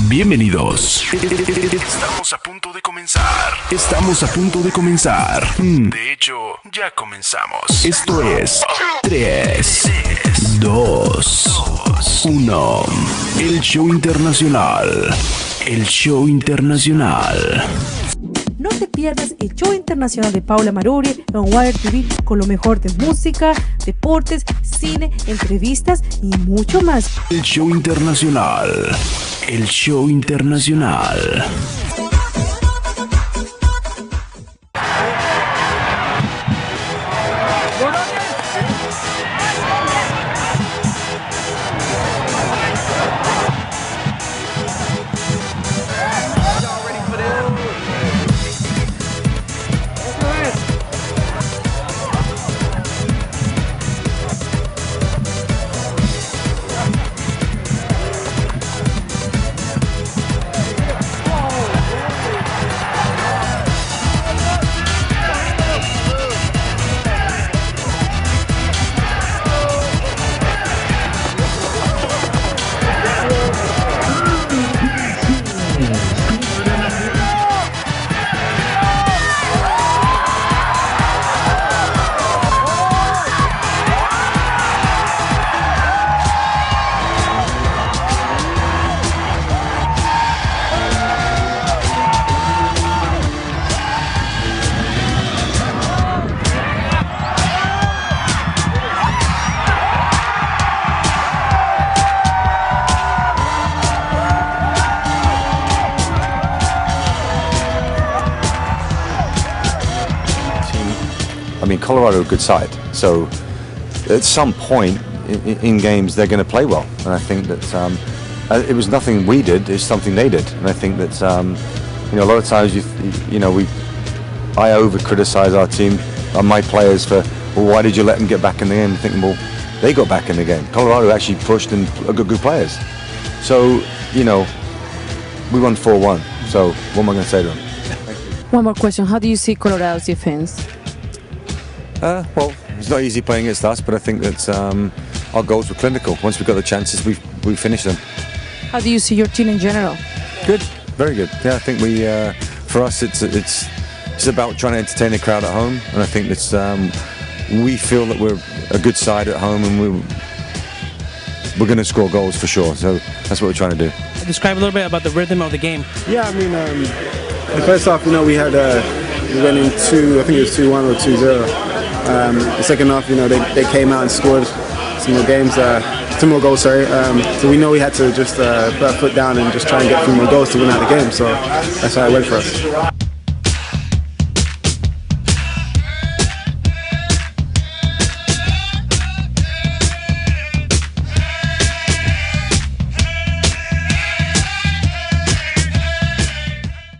Bienvenidos. Estamos a punto de comenzar. De hecho, ya comenzamos. Esto es 3, 2, 1. El show internacional. No te pierdas el show internacional de Paula Maruri en Wire TV con lo mejor de música, deportes, cine, entrevistas y mucho más. El show internacional. I mean, Colorado are a good side, so at some point in games they're going to play well, and I think that it was nothing we did; it's something they did, and I think that a lot of times I over-criticize our team, my players for, well, why did you let them get back in the game? I'm thinking, well, they got back in the game. Colorado actually pushed and are good players, so we won 4-1. So what am I going to say to them? One more question: how do you see Colorado's defense? Well, it's not easy playing against us, but I think that our goals were clinical. Once we got the chances, we finished them. How do you see your team in general? Good, very good. Yeah, I think for us, it's about trying to entertain the crowd at home, and I think that we feel that we're a good side at home, and we're going to score goals for sure. So that's what we're trying to do. Describe a little bit about the rhythm of the game. Yeah, I mean, the first half, we had we went in I think it was 2-1 or 2-0. The second half, they came out and scored some more goals. So we know we had to just put our foot down and just try and get a few more goals to win out the game. So that's how it went for us.